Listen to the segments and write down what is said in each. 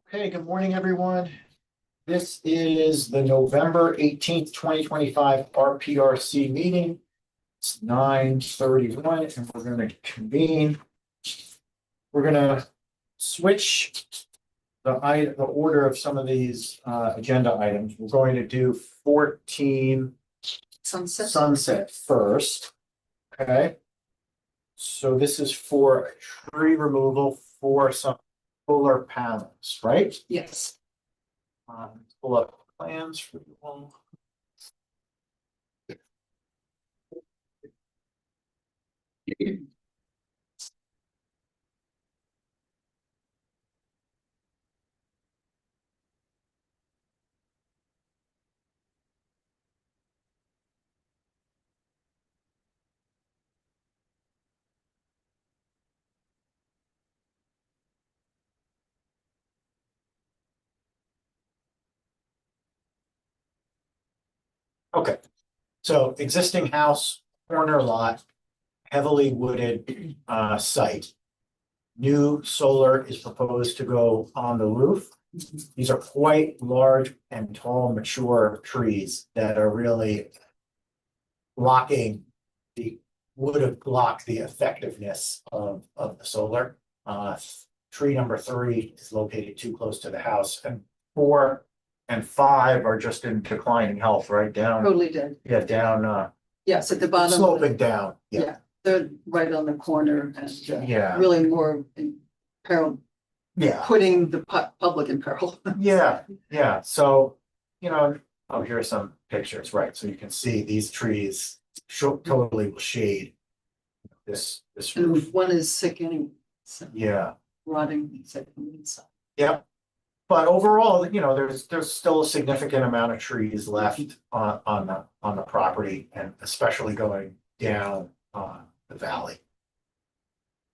Okay, good morning, everyone. This is the November 18th, 2025 RPRC meeting. It's 9:31 and we're going to convene. We're going to switch the order of some of these agenda items. We're going to do 14 Sunset first. Okay. So this is for tree removal for some solar panels, right? Yes. Pull up plans for you all. Okay, so existing house, corner lot, heavily wooded site. New solar is proposed to go on the roof. These are quite large and tall, mature trees that are really blocking would have blocked the effectiveness of the solar. Tree number 3 is located too close to the house, and 4 and 5 are just in declining health, right down. Totally did. Yeah, down, Yes, at the bottom. sloping down, yeah, Yeah, they're right on the corner and yeah, really more in peril, yeah, putting the public in peril. yeah, yeah, so, oh, here are some pictures, right, so you can see these trees totally will shade this And roof, one is sick anyway, so yeah, rotting sick from the inside. yeah. But overall, there's still a significant amount of trees left on the property, and especially going down the valley.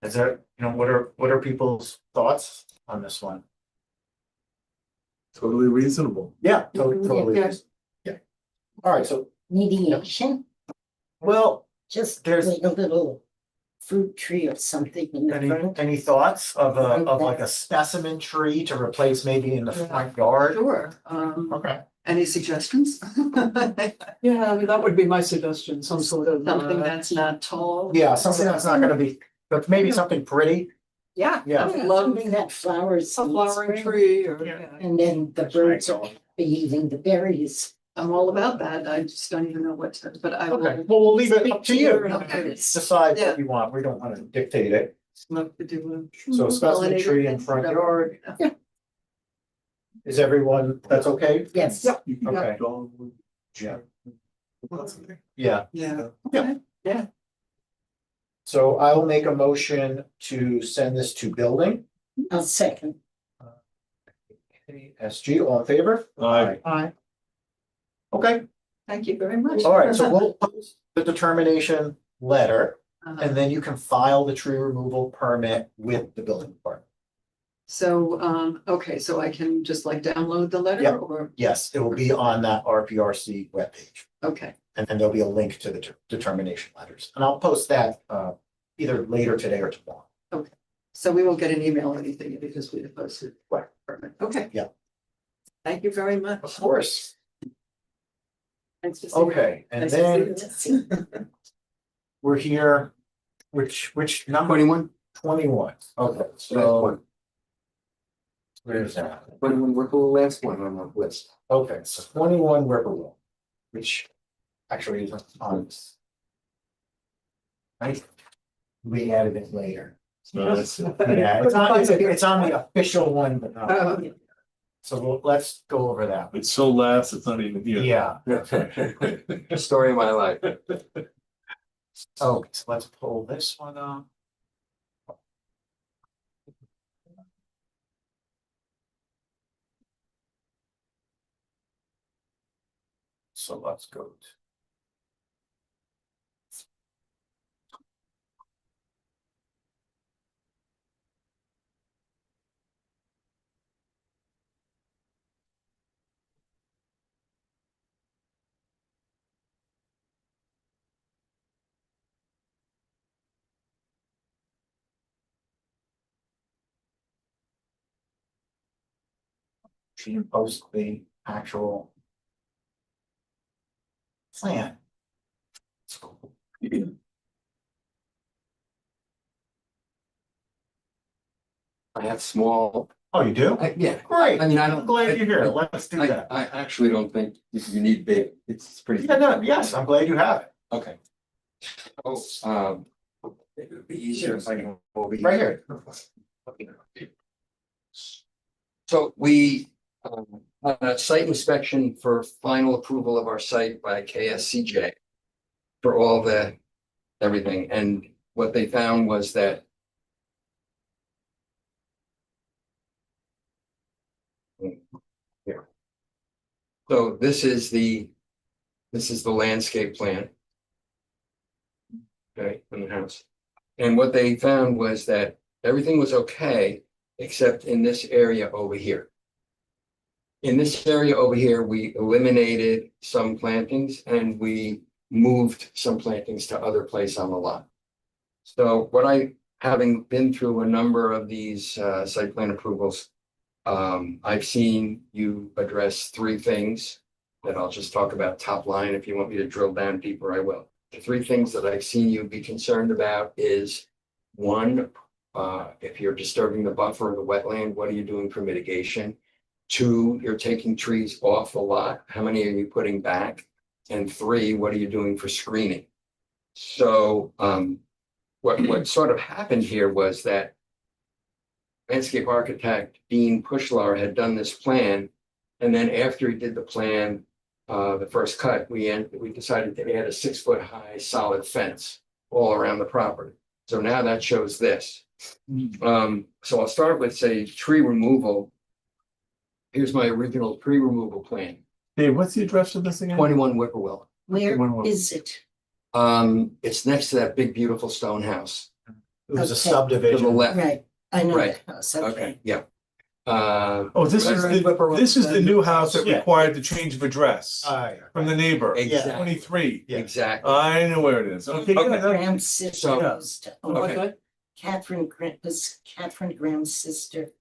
Is there, what are people's thoughts on this one? Totally reasonable. Yeah, totally. Yeah. Yeah. All right, so, Mediation, well, just There's- like a little fruit tree or something in the front. any thoughts of like a specimen tree to replace maybe in the front yard? Sure. Okay. Any suggestions? Yeah, I mean, that would be my suggestion, some sort of. Something that's not tall. Yeah, something that's not gonna be, but maybe something pretty. Yeah. Yeah. I love Something that flowers. a in flowering spring. tree or, Yeah. yeah. And then the birds are eating the berries. I'm all about that. I just don't even know what to, but I Okay, will well, we'll leave it up to you. Okay. Decide Yeah. what you want. We don't want to dictate it. love to do a. So a specimen tree in front yard. Is everyone, that's okay? Yes. Yep. You can Okay. have dogwood. Yeah. Yeah. Yeah. Yeah. Yeah. So I will make a motion to send this to building. I'll second. SG, all in favor? Aye. Aye. Okay, Thank you very much. all right, so we'll post the determination letter, Uh, and then you can file the tree removal permit with the building department. So, okay, so I can just like download the letter Yep. or, Yes, it will be on that RPRC webpage. okay, And then there'll be a link to the determination letters, and I'll post that either later today or tomorrow. so we won't get an email or anything because we have posted. Right. Perfect. Okay. Yeah. Thank you very much. Of course. Thanks for seeing me. Okay, and Nice to then see you. we're here, which number? 21. 21. Okay, Last so one. where's that? 21, we're the last one on the list. Okay, so 21 Whippoorwill, which actually is on this. Right? We added it later. So that's it. Yeah, it's on the official one, but not. Oh, So let's go over that. It's so last, it's not even here. Yeah, The story of my life. oh, so let's pull this one up. So let's go to. She post the actual plan. I have small, Oh, you do? yeah, Great. I mean, I I'm don't. glad you're here. Let's do I, that. I actually don't think you need big, it's pretty. Yeah, no, yes, I'm glad you have it. Okay. Oh, it would be easier if I can. Right here. So we, had a site inspection for final approval of our site by KSCJ. For all the, everything, and what they found was that. Here. So this is the landscape plan. Okay, in the house. And what they found was that everything was okay, except in this area over here. In this area over here, we eliminated some plantings and we moved some plantings to other place on the lot. So what having been through a number of these site plan approvals, I've seen you address three things that I'll just talk about top line. If you want me to drill down deeper, I will. The three things that I've seen you be concerned about is one, if you're disturbing the buffer of the wetland, what are you doing for mitigation? Two, you're taking trees off the lot. How many are you putting back? And three, what are you doing for screening? So what sort of happened here was that landscape architect Dean Pushlar had done this plan. And then after he did the plan, the first cut, we decided to add a 6-foot high solid fence all around the property. So now that shows this. So I'll start with, say, tree removal. Here's my original tree removal plan, Dave, what's the address of this again? 21 Whippoorwill. Where One is it? It's next to that big, beautiful stone house. It was a Okay. To the subdivision. left. Right, I know Right. that house, Okay, okay. yeah. Oh, this is the new house that Yeah. required the change of address Yeah. from the neighbor. Exactly. 23. Yeah. Exactly. I know where it is. Okay, Okay. good. Graham's sister So- used to own Okay. it. Was Catherine Graham's sister.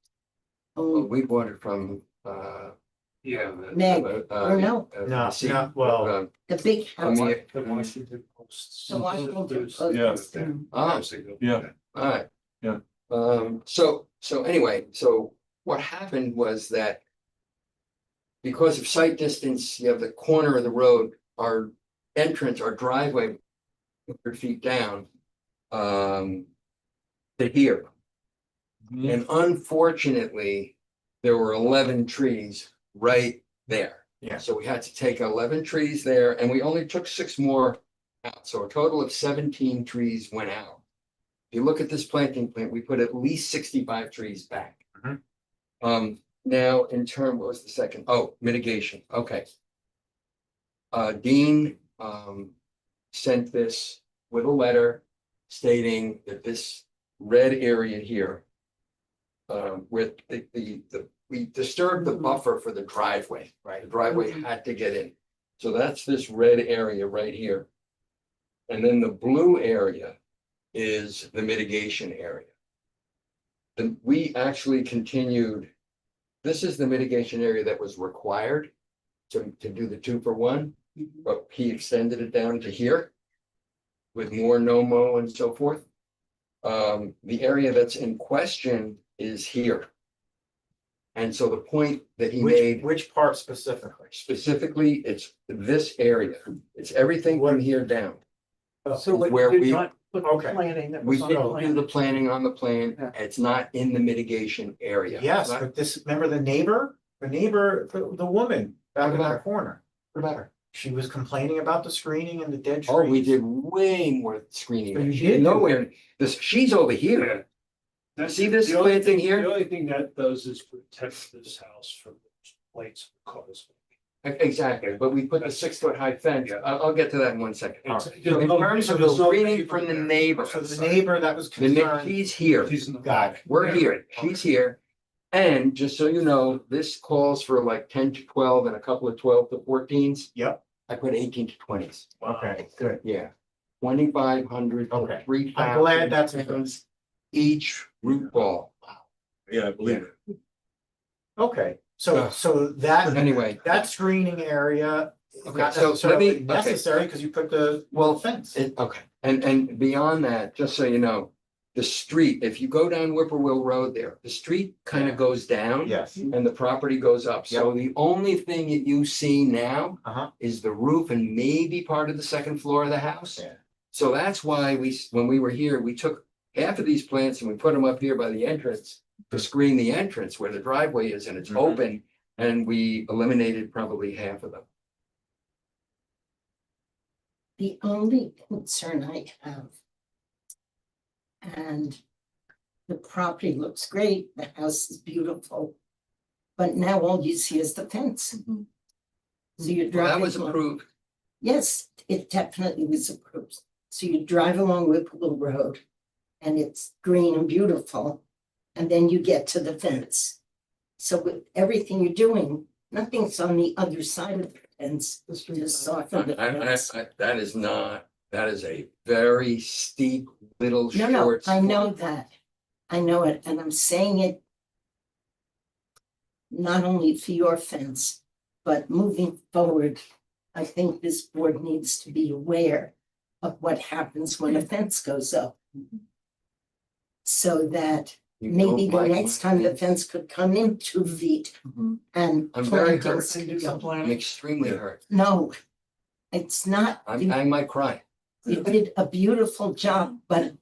Well, Oh, we bought it from, Yeah. Meg, or no, No, well- the big house. The Washington Post. The Washington Post. Yeah. Ah, Yeah. all right. Yeah. So anyway, so what happened was that because of sight distance, you have the corner of the road, our entrance, our driveway, 100 feet down, to here. Mhm. And unfortunately, there were 11 trees right there. Yeah. So we had to take 11 trees there and we only took 6 more out. So a total of 17 trees went out. If you look at this planting plan, we put at least 65 trees back. Mhm. Now in term, what was the second? Oh, mitigation. Okay. Dean, sent this with a letter stating that this red area here, where we disturbed the buffer for the driveway, right? The driveway had to get in. So that's this red area right here. And then the blue area is the mitigation area. Then we actually continued, this is the mitigation area that was required to do the 2-for-1, but he extended it down to here with more no-mow and so forth. The area that's in question is here. And so the point that he made Which part specifically? specifically, it's this area. It's everything from here down. So what Where you we- did not put the Okay. planning that We was on the didn't do plan. the planning on the plan. Yeah. It's not in the mitigation area. Yes, Not- but this, remember the neighbor, the woman back in What about that her? corner? What about her? She was complaining about the screening and the dead trees. Oh, we did way more screening. So you She's did do nowhere, this, she's over here. Yeah. That's See this the only planting thing- here? The only thing that does is protect this house from those plates of cars. Exactly, but we put the 6-foot high fence. Yeah. I'll get to that in one second. It's- So in terms of the there's no screening paper from the there. neighbor, So the neighbor that was concerned, she's here. He's in the. got it. We're here, she's here. And just so you know, this calls for like 10 to 12 and a couple of 12 to 14s. Yep. I put 18 to 20s. Okay, good. Yeah. 2,500 to Okay. 3,000. I'm glad that's- pounds each root ball. Yeah, I believe it. Okay, So that, Anyway, that screening area is Okay, not so let necessarily me- okay. necessary because you put the well, fence. okay, and beyond that, just so you know, the street, if you go down Whippoorwill Road there, the street kind of goes down. Yes. And the property goes up. So the only thing that you see now Uh-huh. is the roof and maybe part of the second floor of the house. Yeah. So that's why when we were here, we took half of these plants and we put them up here by the entrance to screen the entrance where the driveway is and it's Mhm. open. And we eliminated probably half of them. The only concern I have. And the property looks great, the house is beautiful. But now all you see is the fence. So you're Well, that driving. was along- approved. Yes, it definitely was approved. So you drive along Whipple Road and it's green and beautiful. And then you get to the fence. So with everything you're doing, nothing's on the other side of the fence The street to side. soften the fence. That is not, that is a very steep little No, no, short. I know that. I know it, and I'm saying it not only for your fence, but moving forward, I think this board needs to be aware of what happens when a fence goes up. So that You maybe don't the like next my time the fence? fence could come in 2 feet and. I'm very plantings hurt. And do could some go. I'm planning. extremely hurt. No, it's not. I might cry. You did a beautiful job, but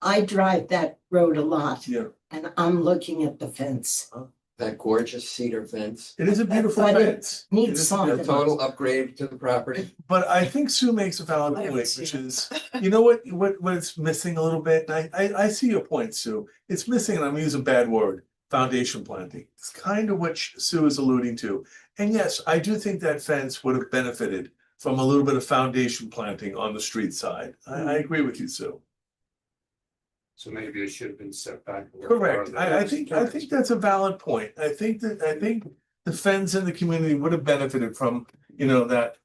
I drive that road a lot. Yeah. And I'm looking at the fence. That gorgeous cedar fence. It is a beautiful But it fence. needs It is a something. A beautiful fence. total upgrade to the property. But I think Sue makes a valid I haven't point, seen which it. is, you know what's missing a little bit? And I see your point, Sue. It's missing, and I'm gonna use a bad word, foundation planting. It's kind of what Sue is alluding to. And yes, I do think that fence would have benefited from a little bit of foundation planting on the street side. I agree with you, Sue. So maybe it should have been set back. a little Correct. farther. I think that's a valid point. I think the fence in the community would have benefited from, that.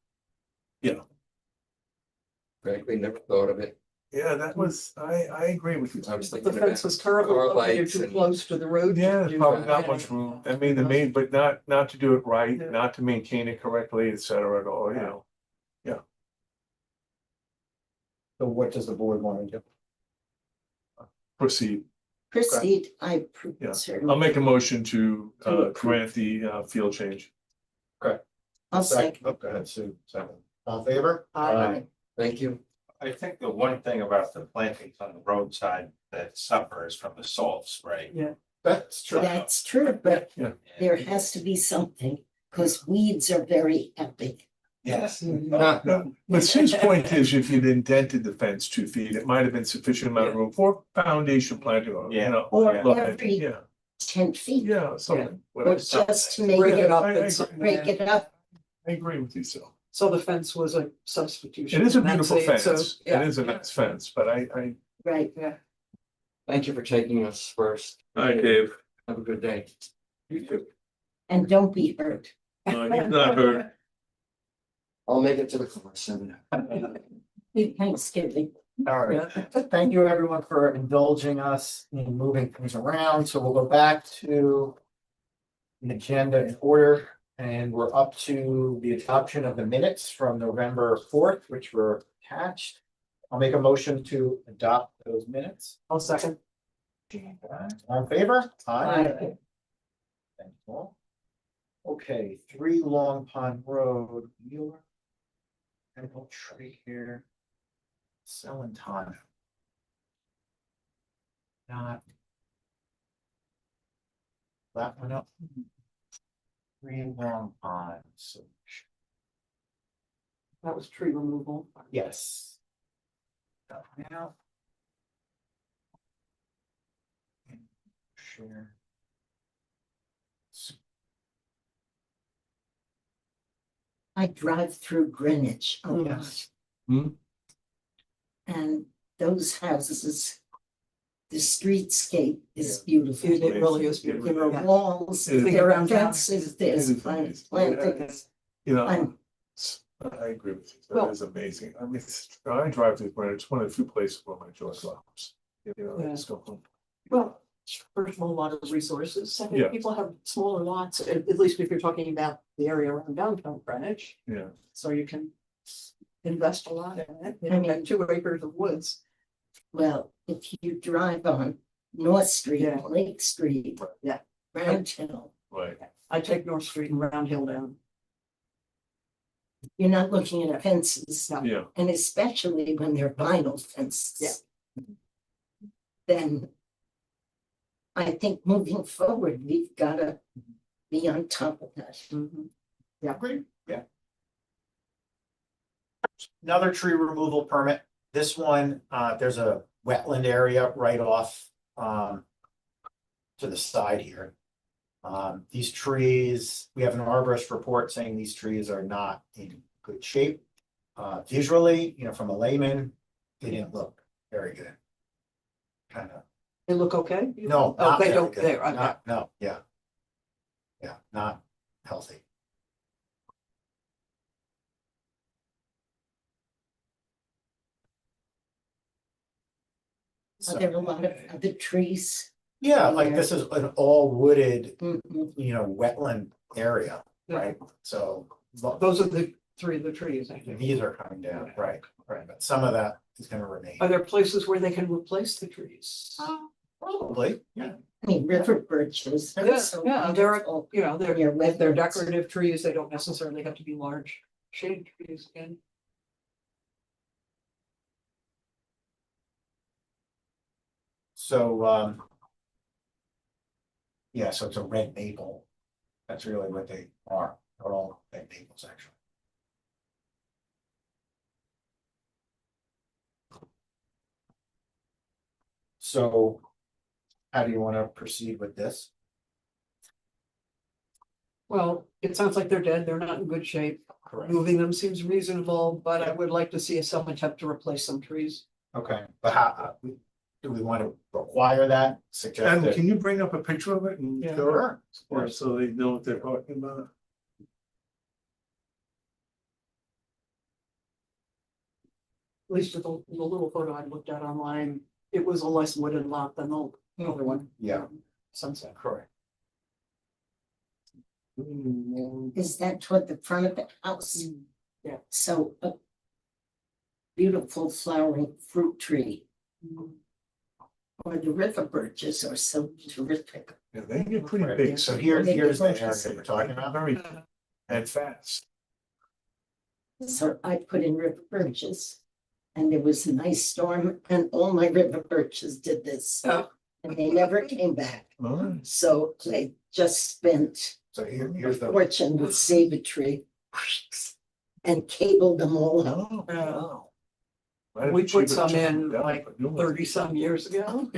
Frankly, never thought of it. Yeah, that was, I agree with you. I was The thinking fence about is currently car located lights too and- close to the road. Yeah, there's You- probably not much room. I mean, but not to do it right, Yeah. not to maintain it correctly, et cetera, at all. So what does the board want to do? Proceed. Proceed, I Yeah. certainly. I'll make a motion to To approve. grant the field change. I'll second. Oh, go ahead, Sue, second. All in favor? Aye. Thank you. I think the one thing about the plantings on the roadside that suffers from the salt spray. That's true. That's true, but Yeah. there has to be something, because weeds are very epic. Yes. But Sue's point is, if you'd indented the fence 2 feet, it might have been sufficient amount of room for foundation planting, or, Yeah. Or look, every yeah, 10 feet, yeah, something. or whatever. just to make Break it it, up. I and agree. break it up. I agree with you, Sue. So the fence was a substitution. It is a and that's beautiful it. So, fence. It yeah. is a nice fence, but I. Right. Thank you for taking us first. Hi, Dave. Have a good day. You too. And don't be hurt. You've not heard. I'll make it to the course. Happy Thanksgiving. All right, thank you everyone for indulging us in moving things around, so we'll go back to the agenda in order, and we're up to the adoption of the minutes from November 4th, which were attached. I'll make a motion to adopt those minutes. I'll second. All in favor? Aye. Thank you all. Okay, 3 Long Pond Road, Mueller. And a tree here. Selling time. Not. That one up. 3 Long Pond, so, That was tree removal. yes. That one out. And share. I drive through Greenwich a lot. Yes. Hmm. And those houses, the streetscape is It beautiful. really is beautiful. There are walls, It is. there are Around town. fences, there's It is amazing. plantings. I'm- I agree with you. That Well- is amazing. I mean, I drive through Greenwich. It's one of the few places where my joy drops. Yeah. Just go home. Well, First of all, a lot of resources. Second, Yeah. people have smaller lots, at least if you're talking about the area around downtown Greenwich. Yeah. So you can invest a lot in it. You I don't mean- have 2 acres of woods. Well, if you drive on North Street, Yeah. Lake Street. Yeah. Round Hill, Right. I take North Street and Round Hill down. you're not looking at fences. No. Yeah. And especially when they're vinyl fences. Then I think moving forward, we've gotta be on top of that. Mhm. Agreed, yeah. Another tree removal permit. This one, there's a wetland area right off, to the side here. These trees, we have an arborist report saying these trees are not in good shape. Visually, from a layman, they didn't look very good. Kind of, They look okay? no, Oh, not they very don't, good. they're, okay. Not, no, yeah. Yeah, not healthy. Are there a lot of other trees? Yeah, like this is an all wooded, Mhm. wetland area, right? So Those are the 3 of the trees, I think. these are coming down, right, but some of that is gonna remain. Are there places where they can replace the trees? Probably, yeah. I mean, river birches. they're Yeah, so yeah, there are, beautiful. they're, Near if they're wetlands. decorative trees, they don't necessarily have to be large shade trees again. So, yeah, so it's a red maple. That's really what they are. They're all red maples, actually. So how do you want to proceed with this? Well, it sounds like they're dead, they're not in good shape. Correct. Moving them seems reasonable, but I would like to see some attempt to replace some trees. Okay, but how, do we want to require that? Suggest Adam, that? can you bring up a picture of it and Yeah. show it? Sure, of Or course. so they know what they're talking about? At least with the little photo I looked at online, it was a less wooded lot than the other one. Yeah. Sunset. Correct. Is that toward the front of the house? Yeah. So a beautiful flowering fruit tree, or the river birches are so terrific. Yeah, they get pretty Right. big. So here's the area we're talking about. Very, and fast. So I put in river birches. And there was a nice storm and all my river birches did this. Oh. And they never came back. Oh, So they just spent So a here's the, fortune with save a tree. And cabled them all up. oh, Oh. wow. We put some in Down, like but new ones. 30 some years ago.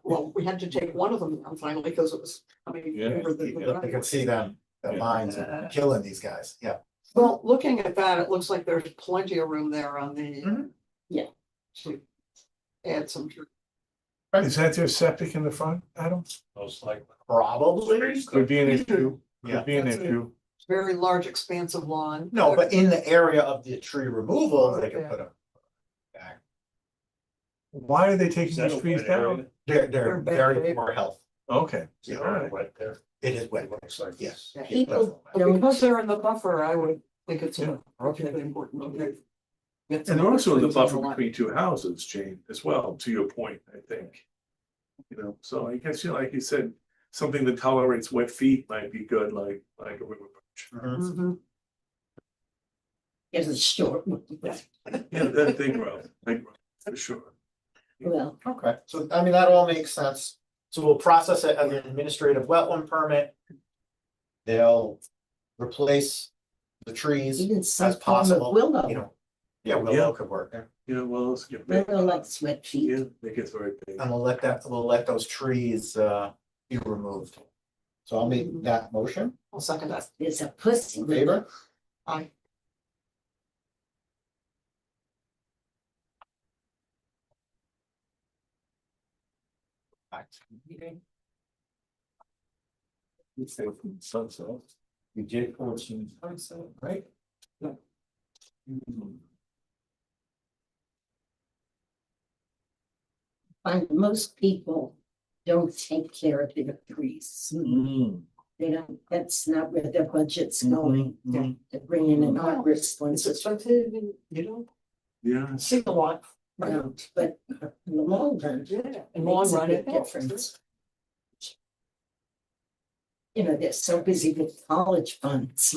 Well, we had to take one of them down finally because it was coming Yeah, over the. yeah. you can see them, the Yeah. vines killing these guys, yeah. Well, looking at that, it looks like there's plenty of room there on the. Mhm. Yeah. To add some. Is that their septic in the front, Adam? Most likely. Probably, Could be an issue, yeah. could be an That's it. issue. Very large expansive lawn. No, but in the area of the tree removal, they could put them back. Why are they Is taking that these a trees wet down? area? They're They're bad very shape. poor health. Okay, Is all it right. wet there? It is wet, Looks like yes. this. People But don't, because they're in the buffer, I would think it's Yeah. relatively important. to get some And they're also in the trees buffer line. between 2 houses, Jane, as well, to your point, I think. So I guess, like you said, something that tolerates wet feet might be good, like a river birch. Mhm. Mhm. is a short one. Yeah, they grow, for sure. Well, Okay, so I mean, that all makes sense. So we'll process it as an administrative wetland permit. They'll replace the trees even as some form of possible, willow. Yeah, willow could work, Yeah, well, let's get big. Willow likes wet feet. Yeah, they get very big. and we'll let those trees be removed. So I'll make that motion, I'll second that. There's a pussy. in favor? Aye. Sunset. You did 14, right? Yeah. Find most people don't take care of their trees. They don't, that's not where their budget's going. Mhm. They're bringing in arborist ones. It's expensive, and you don't Yeah. see a lot. Right, but in the long run. Yeah, in the long makes a run, big it helps. difference. You know, they're so busy with college funds.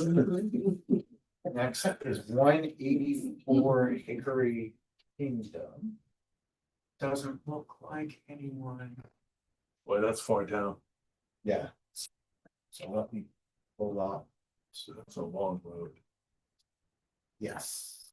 Next is 184 Hickory Kingdom. Doesn't look like anyone. Boy, that's far down. Yeah. So let me pull up. So that's a long road. Yes.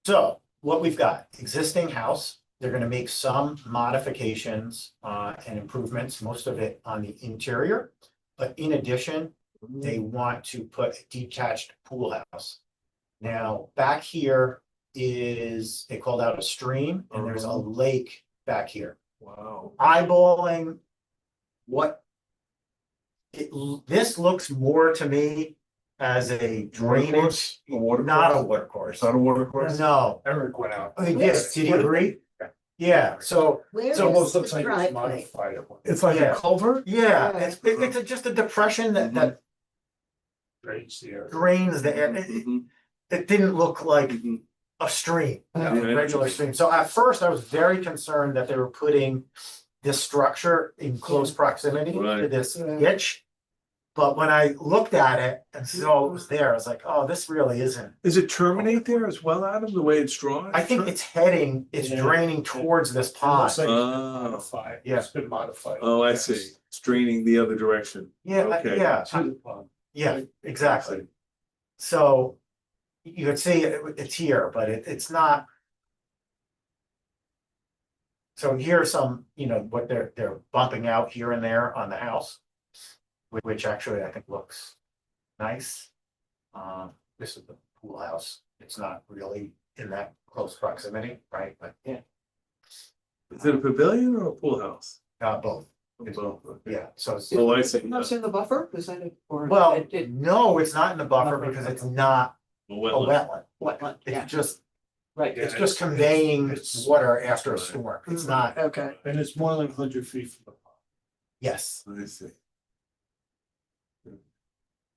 So what we've got, existing house, they're gonna make some modifications and improvements, most of it on the interior. But in addition, they want to put a detached pool house. Now, back here is, they called out a stream and there's a lake back here. Wow. Eyeballing what this looks more to me as a drainage, A water not a course? water course. It's not a water course? No, Eric went out. I mean, yes, did you agree? Yeah, so, Where So is Looks the like it's driveway? modified. It's like Yeah. a culvert? yeah, Yeah. it's just a depression that Drains the area. drains the air. Mhm. It didn't look like Mhm. a stream, Yeah. a regular stream. So at first I was very concerned that they were putting this structure in close proximity to Right. this Yeah. ditch. But when I looked at it and saw it was there, I was like, oh, this really isn't. Does it terminate there as well, Adam, the way it's drawn? I think it's heading, it's Yeah. draining towards this It looks pond. like it's been Oh. modified. Yeah. It's been modified. Oh, I Yes. see. It's draining the other direction. Yeah, Okay. yeah, To the pond. yeah, exactly. So you could see it's here, but it's not. So here's some, what they're bumping out here and there on the house. Which actually I think looks nice. This is the pool house. It's not really in that close proximity, right? But yeah, Is it a pavilion or a pool house? both, Both, okay. yeah, so it's. Oh, I see. That's in the buffer, is that it? Or Well, it no, it's not in the buffer because it's not A a wetland. wetland. wetland, yeah, It's just, right, it's Yeah, just it's- conveying it's- water after a Right. storm. It's not, okay. And it's more than 100 feet from the pond. yes, I see.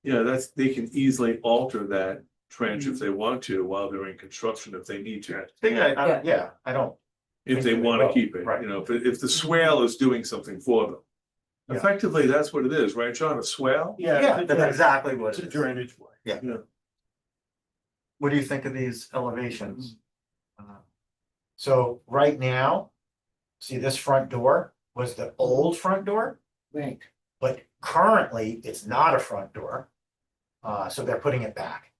Yeah, they can easily alter that trench if they want to while they're in construction, if they need to. yeah, I don't, If they want to keep it, Right. if the swale is doing something for them. Yeah. Effectively, that's what it is, right, John? A swale? yeah, that's exactly what It's it a is. drainage way. What do you think of these elevations? So right now, see this front door was the old front door, Right, but currently it's not a front door. So they're putting it back.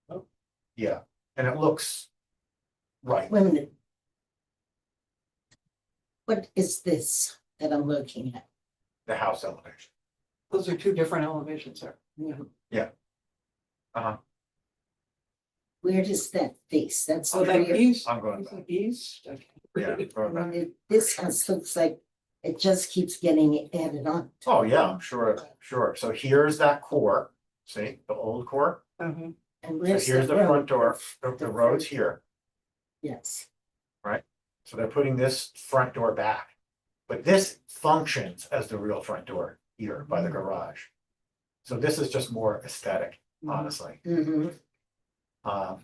Oh. Yeah, and it looks right. wait a minute. What is this that I'm looking at? The house elevation. Those are two different elevations there. Yeah. Where does that face? That's the Oh, that rear. east, I'm going is back. it east? Okay. Yeah. I mean, this house looks like it just keeps getting added on. Oh, yeah, I'm sure, sure. So here's that core, see, the old core. Mhm. And So where's here's the the front road? door, the road's here. Yes, So they're putting this front door back. But this functions as the real front door here by the garage. So this is just more aesthetic, honestly. hmm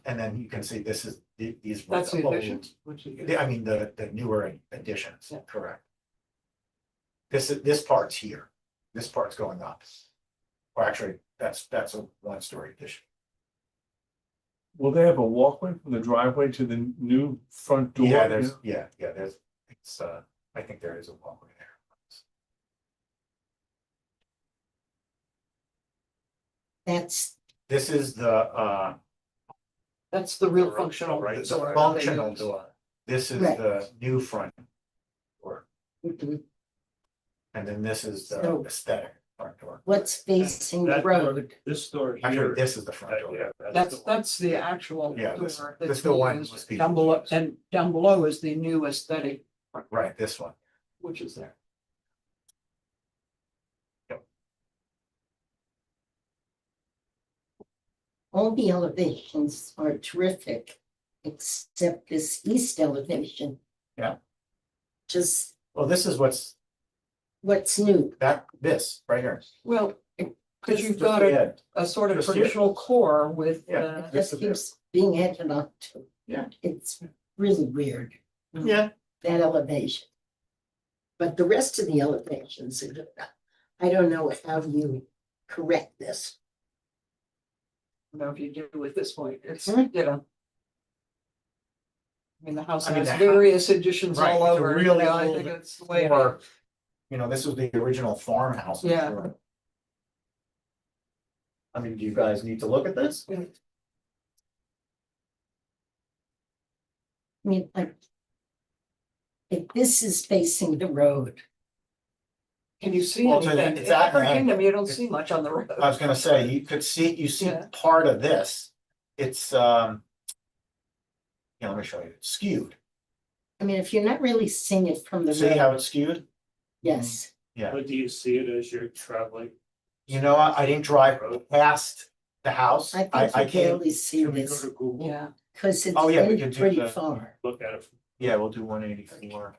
And then you can see this is, these. were That's the old- addition. Which is- I mean, the newer additions, Yeah. correct. This part's here, this part's going up. Or actually, that's a one-story addition. Will they have a walkway from the driveway to the new front door? Yeah, there's, there's, it's, I think there is a walkway there. that's, This is the That's the real Right, functional right. the door. functional They use. door. This is Right. the new front door. mhm. And then this is the So- aesthetic front door. What's facing the That- road? This door Actually, here. this is the front door. Yeah, That's the actual Yeah, door this that's the one used. was the- Down below, and down below is the new aesthetic, Right, this one. which is there. All the elevations are terrific, except this east elevation. Yeah. Just Well, this is what's new? this right here. Well, because you've Just got the a end. sort of Just the traditional core with, Yeah. It just keeps being added on to. Yeah. It's really weird, Yeah, that elevation. But the rest of the elevations, I don't know how you correct this. you know, if you do at this point, it's, Hmm. you know. I mean, the house I mean, has the various additions right, all it's a over, you really know, I old think it's the way. it or, is. you know, this was the original farmhouse. I'm Yeah. sure. I mean, do you guys need to look at this? I mean, like. If this is facing the road, Can you see Well, it's anything? it's In at Upper an Kingdom, you don't see much on the road. I was gonna say, you could see, you see Yeah. part of this. It's, yeah, let me show you, it's skewed. I mean, if you're not really seeing it from the See road, how it's skewed? yes. Yeah, But do you see it as you're traveling? you know, I didn't drive past the house. I I think you came, barely see Can we go this, to Google? Yeah, because it's Oh, yeah, we been can do pretty the- far. Look at it. yeah, we'll do 184.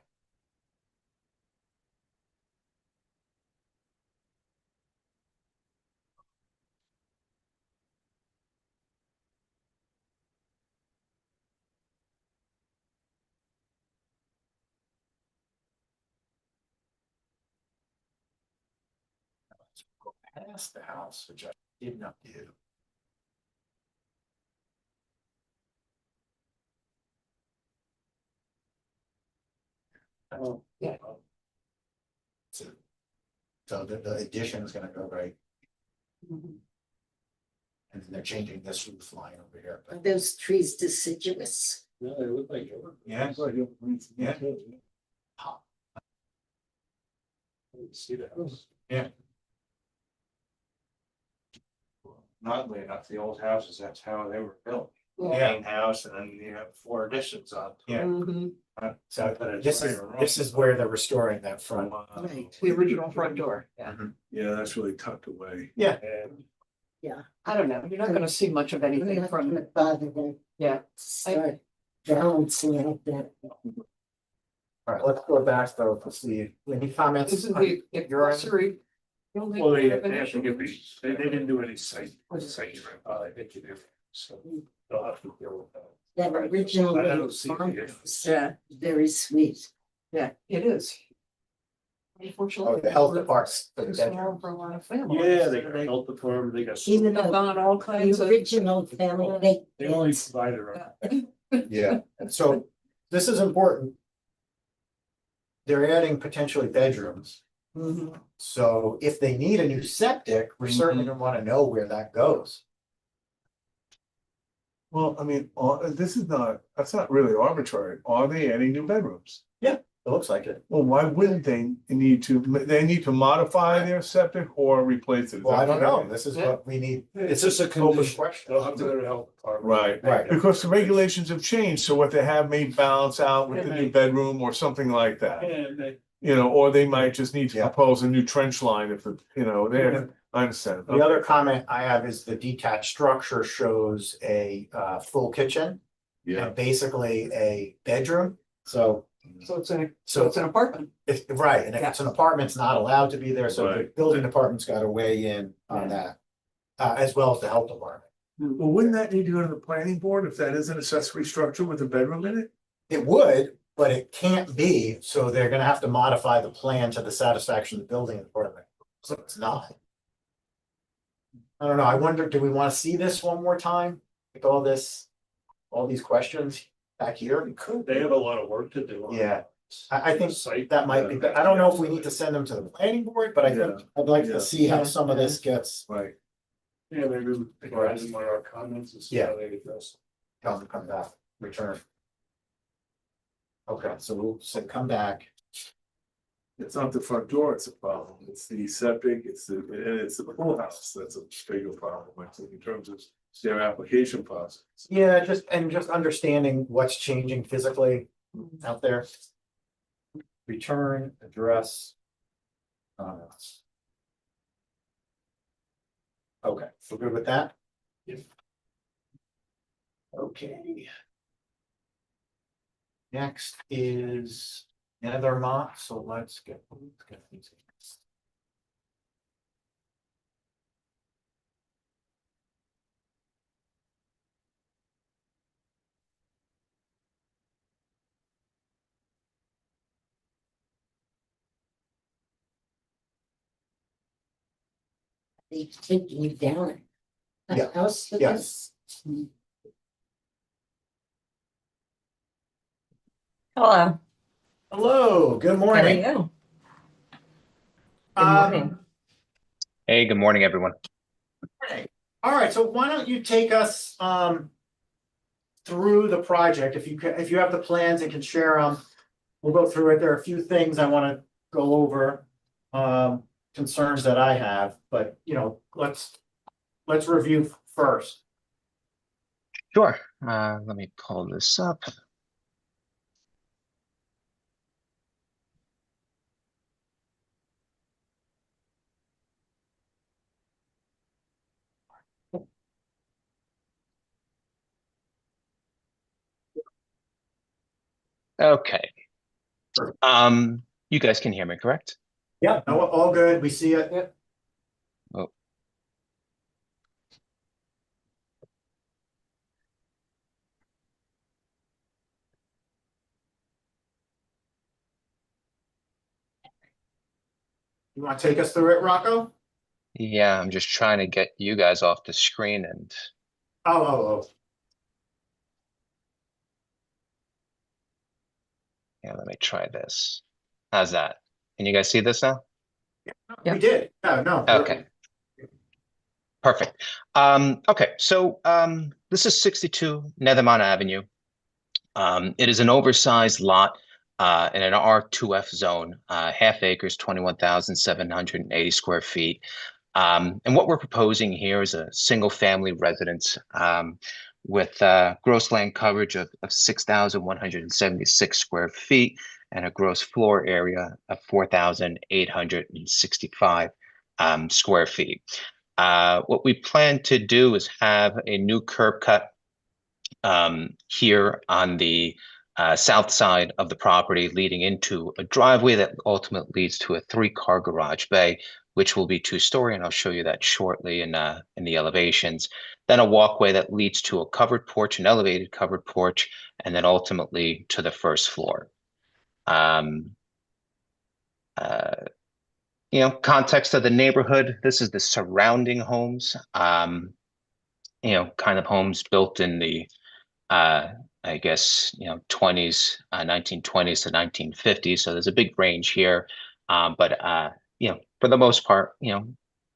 Go past the house, which I did not do. Oh, Yeah. So the addition is gonna go right, Mhm. and then they're changing this roof line over here, Are but those trees deciduous? yeah, they look like. Yeah. Yeah. See the house. Oddly enough, the old houses, that's how they were built. Yeah. Main house and then you have 4 additions on. Yeah. Mhm. so But it's this right is, or wrong. this is where they're restoring that front. Right. The original front door, yeah. Yeah, that's really tucked away. And I don't know, you're not gonna see much of I'm anything not from, gonna bother them yeah. to start balancing out that. All right, let's go back though to see any comments. This is on the your end? accessory. building well, they definition. have to give me, they didn't do any site engineering, so they'll have to deal with that. That Right. original I little don't see the farmhouse, Yeah, very sweet. yeah, it is. Oh, Unfortunately. the health we're department's. too small for a lot of families. Yeah, they so got health department, they got. Even Have though gone all kinds the of. original family, They only beds, provide their own. Yeah, and so this is important. They're adding potentially bedrooms, Mhm. so if they need a new septic, we're certainly gonna wanna know where that goes. Well, I mean, this is not, that's not really arbitrary. Are they adding new bedrooms? It looks like it. Well, why wouldn't they need to modify their septic or replace it? Is Well, that I don't what know, this is Yeah. what we need. It's just a open condition. question. They'll have to go to health department. Right. Right. Because the regulations have changed, so what they have may balance out with the new bedroom or something like that. And they, You know, or they might just need to Yeah. propose a new trench line if the, you know, there, I understand. The other comment I have is the detached structure shows a full kitchen Yeah, and basically a bedroom, so. So it's an, so So it's an apartment. if, right, and if it's an apartment, it's not allowed to be there, so the Right. building department's gotta weigh in on that. As well as the health department. well, wouldn't that need to go to the planning board if that is an accessory structure with a bedroom in it? It would, but it can't be, so they're gonna have to modify the plan to the satisfaction of the building department, so it's not. I don't know, I wonder, do we wanna see this one more time with all this, all these questions back here? they have a lot of work to do. on Yeah. this. I think Site, that might be, I don't know if we need to send them to the planning board, but I think I'd like Yeah. to see how Yeah. some of this gets. Right. Yeah, maybe we provide them with our comments and see how they address. Tell them to come back, return. Okay, so we'll say come back. It's not the front door, it's a problem. It's the septic, it's the pool house that's a bigger problem, I think, in terms of their application process. Yeah, just understanding what's changing physically out there. Return address. Okay, so good with that? Yes. Okay. Next is Nethermont, so let's get these. They take you down. That Yeah, house with yes. this- Hello, Hello, good how are morning. you? Good morning. Hey, good morning, everyone. Morning. All right, so why don't you take us through the project, if you have the plans and can share them. We'll go through it. There are a few things I want to go over, concerns that I have, but let's review first. Sure. Let me pull this up. Okay. You guys can hear me, correct? Yeah, no, all good. We see it. Oh, You want to take us through it, Rocco? yeah, I'm just trying to get you guys off the screen and Oh. yeah, let me try this. How's that? Can you guys see this now? We did. No. Okay. Perfect. Okay, so this is 62 Nethermont Avenue. It is an oversized lot in an R2F zone, half acres, 21,780 square feet. And what we're proposing here is a single family residence with gross land coverage of 6,176 square feet and a gross floor area of 4,865 square feet. What we plan to do is have a new curb cut here on the south side of the property, leading into a driveway that ultimately leads to a 3-car garage bay, which will be 2-story, and I'll show you that shortly in the elevations. Then a walkway that leads to a covered porch, an elevated covered porch, and then ultimately to the first floor. Context of the neighborhood, this is the surrounding homes, kind of homes built in the I guess 20s, 1920s to 1950s. So there's a big range here, but for the most part,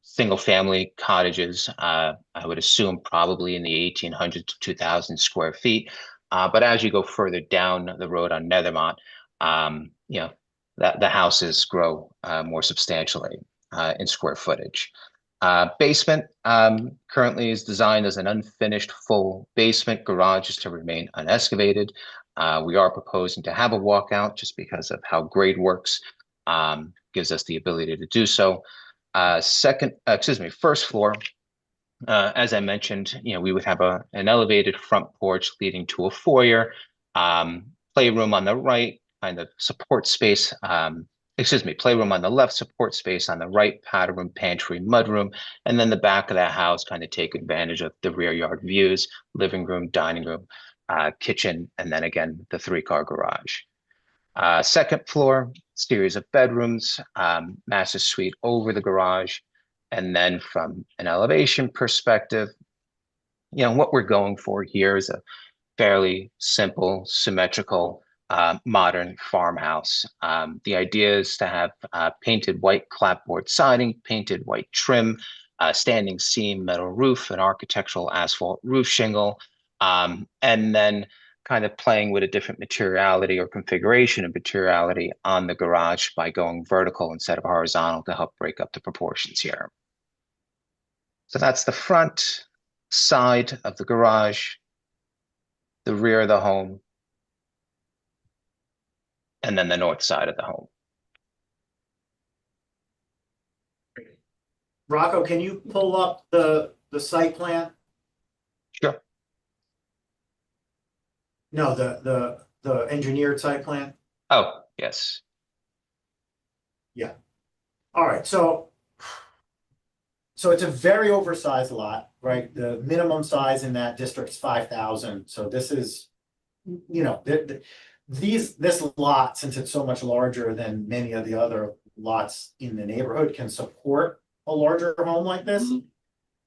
single family cottages. I would assume probably in the 1,800 to 2,000 square feet. But as you go further down the road on Nethermont, that the houses grow more substantially in square footage. Basement currently is designed as an unfinished full basement. Garage is to remain unexcavated. We are proposing to have a walkout just because of how grade works, gives us the ability to do so. First floor, as I mentioned, we would have an elevated front porch leading to a foyer, playroom on the right, kind of support space, playroom on the left, support space on the right, powder room, pantry, mudroom, and then the back of that house kind of take advantage of the rear yard views, living room, dining room, kitchen, and then again, the 3-car garage. Second floor, series of bedrooms, master suite over the garage. And then from an elevation perspective, what we're going for here is a fairly simple, symmetrical, modern farmhouse. The idea is to have painted white clapboard siding, painted white trim, standing seam metal roof, an architectural asphalt roof shingle, and then kind of playing with a different materiality or configuration of materiality on the garage by going vertical instead of horizontal to help break up the proportions here. So that's the front side of the garage, the rear of the home, and then the north side of the home. Rocco, can you pull up the site plan? Sure. No, the engineered site plan? Oh, yes. All right, so it's a very oversized lot, right? The minimum size in that district is 5,000. So this is, you know, this lot, since it's so much larger than many of the other lots in the neighborhood, can support a larger home like this.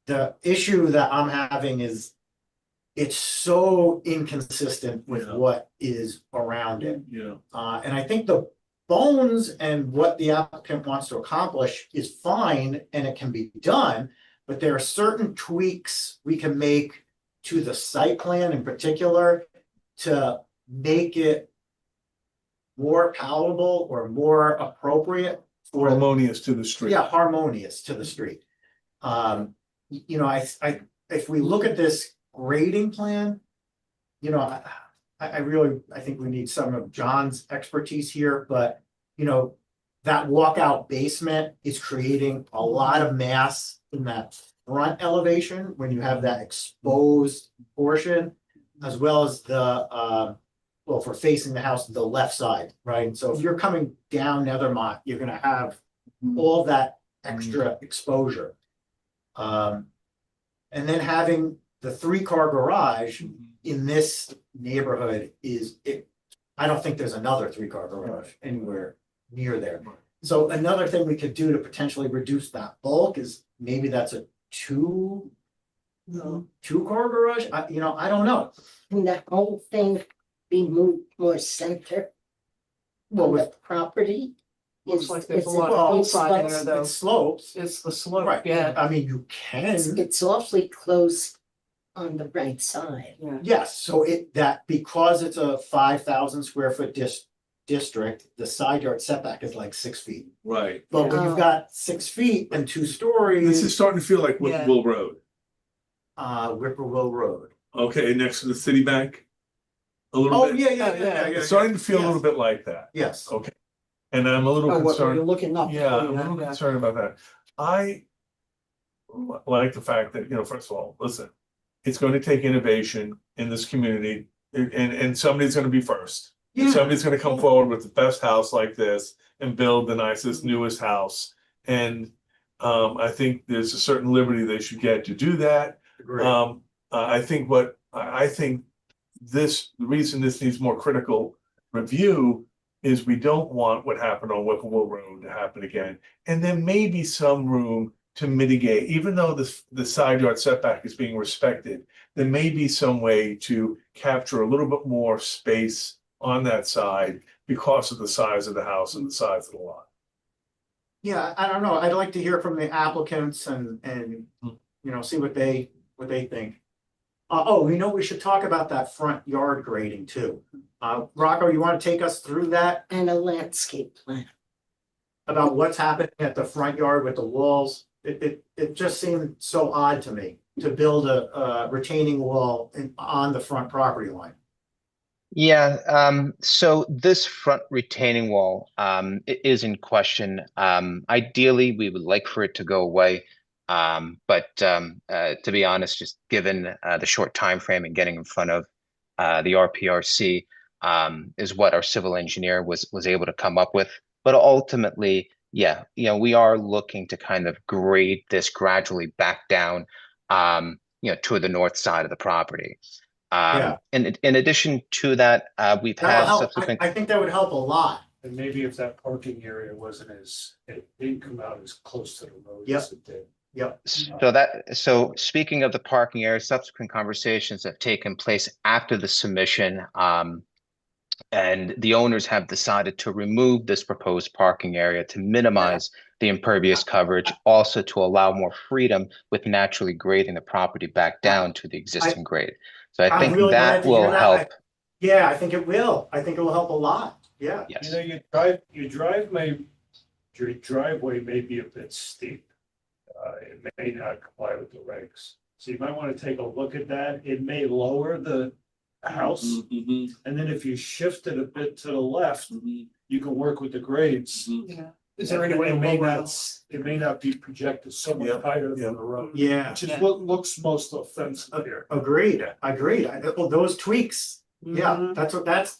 The issue that I'm having is it's so inconsistent with Yeah. what is around it. Yeah. And I think the bones and what the applicant wants to accomplish is fine and it can be done, but there are certain tweaks we can make to the site plan in particular to make it more palatable or more appropriate for, Harmonious to the street. yeah, harmonious to the street. You know, if we look at this grading plan, you know, I really, I think we need some of John's expertise here, but, you know, that walkout basement is creating a lot of mass in that front elevation when you have that exposed portion, as well as the, well, for facing the house, the left side, right? So if you're coming down Nethermont, you're gonna have all that extra exposure. And then having the 3-car garage in this neighborhood is it. I don't think there's another 3-car garage anywhere near there. So another thing we could do to potentially reduce that bulk is maybe that's a 2-car garage. You know, I don't know. Can that whole thing be moved more center Well, on the with property? Looks like there's a it lot of well, hillside there, though. it slopes, It's the slope, right? yeah, I mean, you can. It's awfully close on the right side. yeah. Yes, so because it's a 5,000 square foot district, the side yard setback is like 6 feet. Right. But when you've Oh. got 6 feet and 2 stories. This is starting to feel like Yeah. Whipple Road. Whippoorwill Road. Okay, next to the city bank. A little Oh, bit. yeah. It's starting to feel a Yes. little bit like that. Yes, Okay. And I'm a little Oh, what, concerned. you're looking up. Yeah, I'm a Yeah, little yeah. concerned about that. I like the fact that, you know, first of all, listen, it's going to take innovation in this community and somebody's going to be first. And yeah, somebody's going to come forward with the best house like this and build the nicest, newest house. And I think there's a certain liberty they should get to do that. agree. I think the reason this needs more critical review is we don't want what happened on Whippoorwill Road to happen again. And there may be some room to mitigate, even though the side yard setback is being respected, there may be some way to capture a little bit more space on that side because of the size of the house and the size of the lot. Yeah, I don't know. I'd like to hear from the applicants and, you know, see what they think. Oh, you know, we should talk about that front yard grading too. Rocco, you want to take us through that And a landscape plan. about what's happening at the front yard with the walls? It just seemed so odd to me to build a retaining wall on the front property line. Yeah, so this front retaining wall is in question. Ideally, we would like for it to go away. But to be honest, just given the short time frame and getting in front of the RPRC is what our civil engineer was able to come up with. But ultimately, yeah, you know, we are looking to kind of grade this gradually back down, you know, to the north side of the property. Yeah. And in addition to that, we've That'll had help. subsequent. I think that would help a lot. And maybe if that parking area wasn't it didn't come out as close to the road Yep. as it did. Yep. So speaking of the parking area, subsequent conversations have taken place after the submission. And the owners have decided to remove this proposed parking area to minimize the impervious coverage, also to allow more freedom with naturally grading the property back down to the existing grade. So I I'm think really glad that to hear will that. help. Yeah, I think it will. I think it will help a lot. Yeah. Yes. You know, your driveway may be a bit steep. It may not comply with the regs. So you might want to take a look at that. It may lower the house. Mhm, And then if you shift it a bit to the left, mhm, you can work with the grades. Yeah. Is there any way to It may lower not, those? it may not be projected so Yeah, much higher yeah. than the road. Yeah. Which is what looks most offensive here. Agreed. Yeah. Agreed. Well, those tweaks. Yeah, Mhm.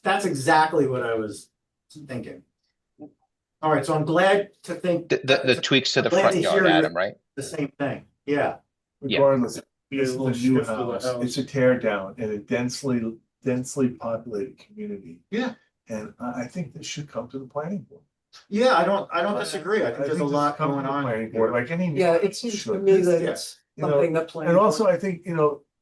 that's exactly what I was thinking. All right, so I'm glad to think. The tweaks to I'm the glad front to yard, hear you're Adam, right? the same thing. Yeah. Yeah. Regardless, Be this a is a little new shift to the house, house. it's a tear down in a densely populated community. Yeah. And I think this should come to the planning board. Yeah, I don't disagree. I think there's a this lot should come to going the on. planning board, like any. new Yeah, house it seems to should. me that Yeah. it's You know, something that planning. And also, board- I think,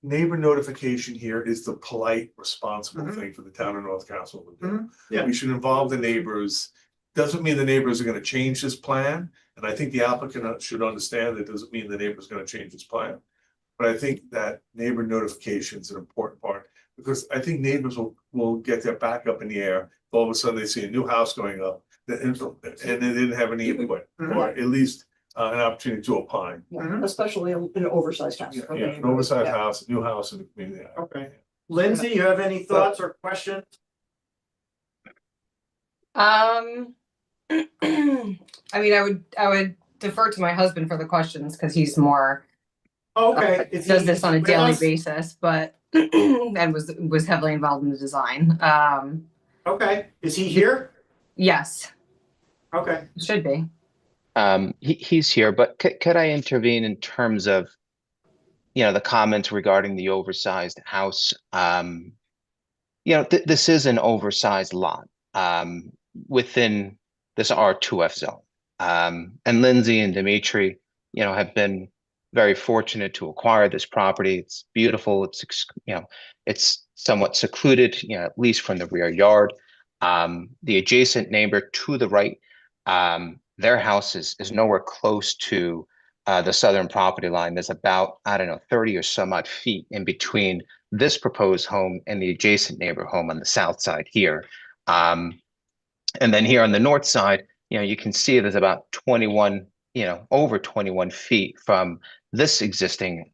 neighbor notification here is the polite, responsible Mhm. thing for the town of North Castle to do. Mhm. Yeah. We should involve the neighbors. Doesn't mean the neighbors are gonna change this plan, and I think the applicant should understand that doesn't mean the neighbor's gonna change his plan. But I think that neighbor notification is an important part, because I think neighbors will get their back up in the air. All of a sudden, they see a new house going up, and they didn't have any input, or at least an opportunity to opine. Yeah, Mhm. especially in an oversized house. Yeah, Okay. an oversized Yeah. house, new house in the community. Okay. Lindsay, you have any thoughts or questions? I mean, I would defer to my husband for the questions because he's more Okay. Is does he this on a with daily us? basis, but and was heavily involved in the design. Okay. Is he here? Yes, Okay. it should be. He's here, but could I intervene in terms of, the comments regarding the oversized house? This is an oversized lot, within this R2F zone. And Lindsay and Dimitri, have been very fortunate to acquire this property. It's beautiful. It's somewhat secluded, at least from the rear yard. The adjacent neighbor to the right, their house is nowhere close to the southern property line. There's about, I don't know, 30 or some odd feet in between this proposed home and the adjacent neighbor home on the south side here. And then here on the north side, you can see there's about 21, over 21 feet from this existing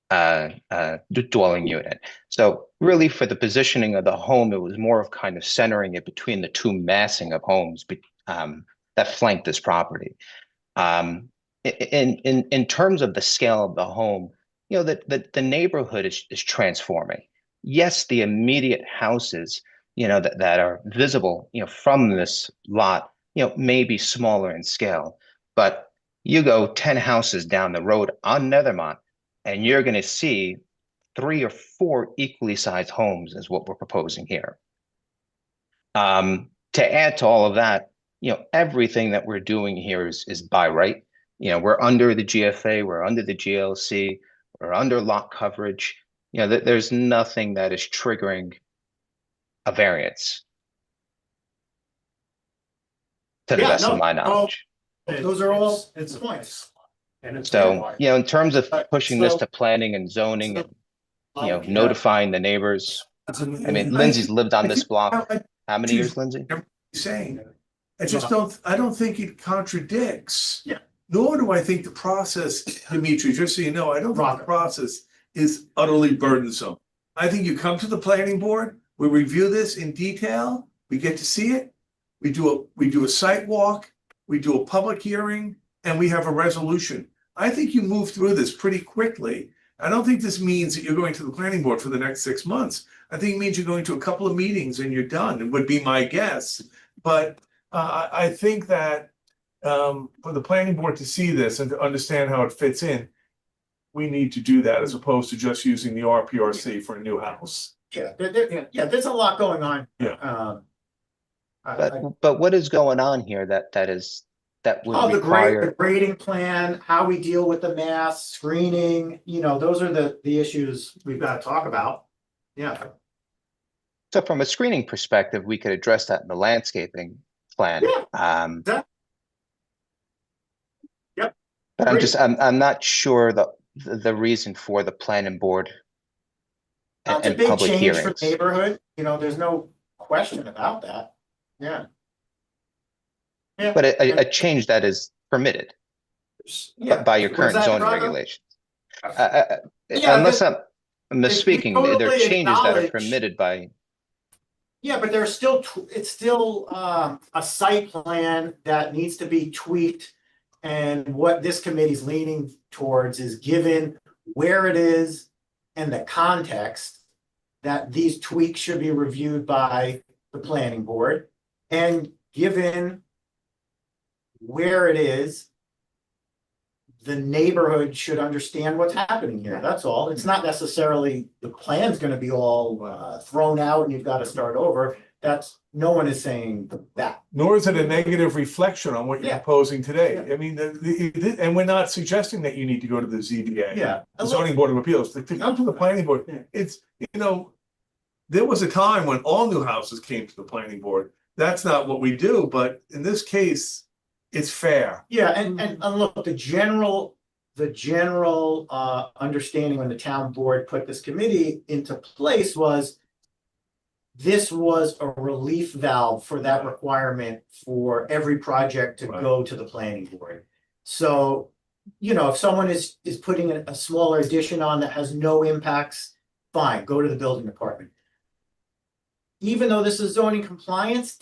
dwelling unit. So really, for the positioning of the home, it was more of kind of centering it between the two massing of homes that flank this property. In terms of the scale of the home, the neighborhood is transforming. Yes, the immediate houses, that are visible, from this lot, may be smaller in scale, but you go 10 houses down the road on Nethermont, and you're going to see 3 or 4 equally sized homes is what we're proposing here. To add to all of that, everything that we're doing here is by right. We're under the GFA, we're under the GLC, we're under lot coverage. There's nothing that is triggering a variance, to the Yeah, best no, of my knowledge. Those are all It's points. And it's. So, in terms of pushing this So- to planning and zoning, and Yeah. notifying the neighbors. I mean, Lindsay's lived on this block. How many years, Lindsay? Saying, I don't think it contradicts. Yeah. Nor do I think the process, Dimitri, just so you know, I don't think Roger. the process is utterly burdensome. I think you come to the planning board, we review this in detail, we get to see it. We do a site walk, we do a public hearing, and we have a resolution. I think you move through this pretty quickly. I don't think this means that you're going to the planning board for the next 6 months. I think it means you're going to a couple of meetings and you're done, it would be my guess. But I think that for the planning board to see this and to understand how it fits in, we need to do that as opposed to just using the RPRC for a new house. Yeah, there's a lot going on. Yeah. But what is going on here that would The require? grading plan, how we deal with the mass screening, those are the issues we've got to talk about. Yeah. So from a screening perspective, we could address that in the landscaping plan. Yeah. Yep. But I'm not sure the reason for the planning board That's a and big public change for hearings. the neighborhood, you know, there's no question about that, yeah. Yeah, But a and- change that is permitted yeah. by your What's current that, zoning Drago? regulations. Yeah, Unless I'm we misspeaking, there are totally changes that are acknowledge- permitted by, Yeah, but there's still, it's still a site plan that needs to be tweaked. And what this committee's leaning towards is, given where it is and the context, that these tweaks should be reviewed by the planning board. And given where it is, the neighborhood should understand what's happening here. That's all. It's not necessarily the plan's gonna be all thrown out and you've got to start over. That's, no one is saying that. Nor is it a negative reflection on what you're Yeah. proposing today. I mean, and we're not suggesting that you need to go to the ZBA. Yeah. The zoning board of appeals, to come to the planning board, Yeah. it's, you know, there was a time when all new houses came to the planning board. That's not what we do, but in this case, it's fair. Yeah, and look, the general understanding when the town board put this committee into place was this was a relief valve for that requirement for every project to go to the planning board. So, you know, if someone is putting a smaller addition on that has no impacts, fine, go to the building department. Even though this is zoning compliance,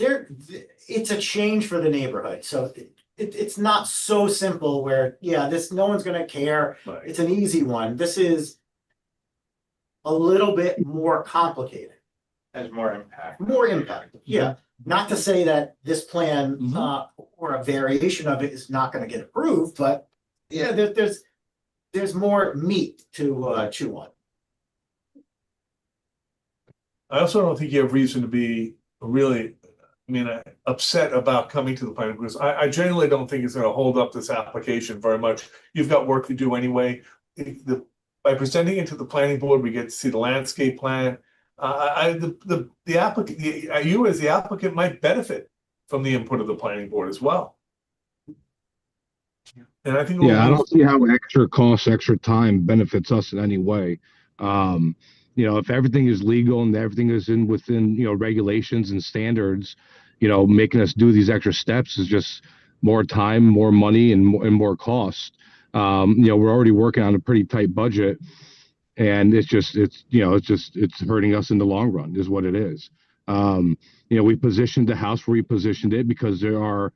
it's a change for the neighborhood, so it's not so simple where, yeah, no one's gonna care. Right. It's an easy one. This is a little bit more complicated, Has more impact. more impact, yeah. Not to say that this plan, Mhm. or a variation of it is not gonna get approved, but yeah, there's more meat to chew on. I also don't think you have reason to be really, upset about coming to the planning, because I genuinely don't think it's gonna hold up this application very much. You've got work to do anyway. By presenting it to the planning board, we get to see the landscape plan. The applicant, you as the applicant might benefit from the input of the planning board as well. And I think. Yeah, I don't see how extra costs, extra time benefits us in any way. If everything is legal and everything is within, regulations and standards, making us do these extra steps is just more time, more money, and more cost. We're already working on a pretty tight budget, and it's hurting us in the long run, is what it is. We positioned the house where we positioned it because there are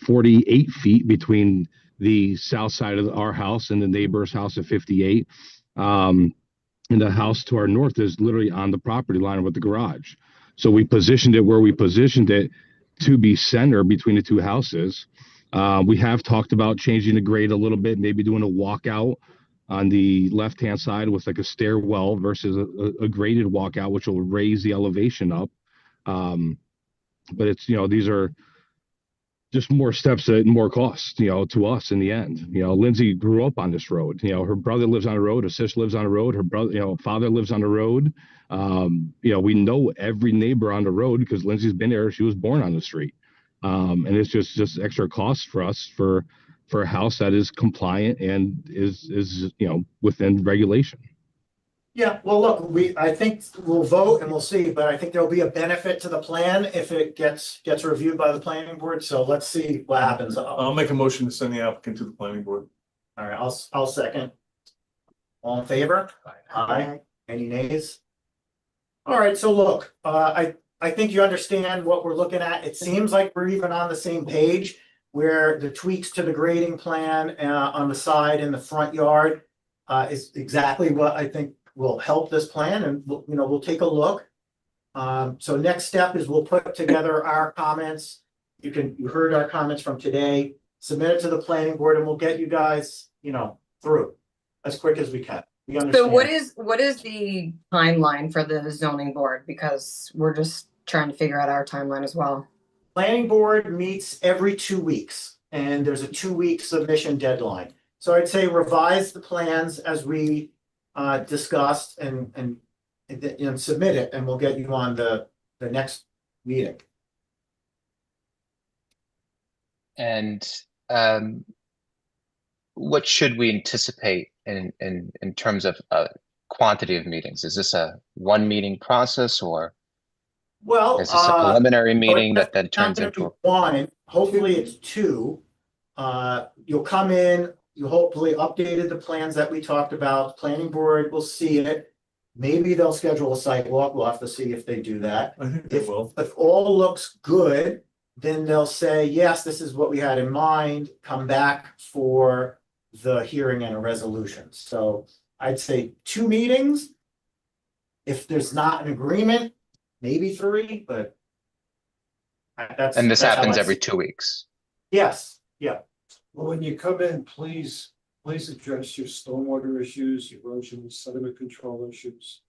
48 feet between the south side of our house and the neighbor's house at 58. And the house to our north is literally on the property line with the garage. So we positioned it where we positioned it to be center between the two houses. We have talked about changing the grade a little bit, maybe doing a walkout on the left-hand side with like a stairwell versus a graded walkout, which will raise the elevation up. But it's, these are just more steps and more costs, to us in the end. Lindsay grew up on this road. Her brother lives on the road, her sister lives on the road, her brother, father lives on the road. We know every neighbor on the road because Lindsay's been there. She was born on the street. And it's just extra costs for us for a house that is compliant and is within regulation. Yeah, well, look, I think we'll vote and we'll see, but I think there'll be a benefit to the plan if it gets reviewed by the planning board, so let's see what happens. I'll make a motion to send the applicant to the planning board. All right, I'll second. All in favor? Aye. Any nays? All right, so look, I think you understand what we're looking at. It seems like we're even on the same page where the tweaks to the grading plan on the side in the front yard is exactly what I think will help this plan, and we'll take a look. So next step is we'll put together our comments. You heard our comments from today, submit it to the planning board, and we'll get you guys, through as quick as we can. We understand. So what is the timeline for the zoning board? Because we're just trying to figure out our timeline as well. Planning board meets every 2 weeks, and there's a 2-week submission deadline. So I'd say revise the plans as we discussed and submit it, and we'll get you on the next meeting. and what should we anticipate in terms of quantity of meetings? Is this a one meeting process, or Well, is this a preliminary so meeting it's that then not turns gonna into be a? one, hopefully it's two. You'll come in, you hopefully updated the plans that we talked about, planning board will see it. Maybe they'll schedule a site walk, we'll have to see if they do that. I think they If, will. if all looks good, then they'll say, yes, this is what we had in mind, come back for the hearing and a resolution. So I'd say two meetings. If there's not an agreement, maybe three, but And this that's how happens I every see- 2 weeks. Yes, yeah, Well, when you come in, please address your stormwater issues, erosion, sediment control issues.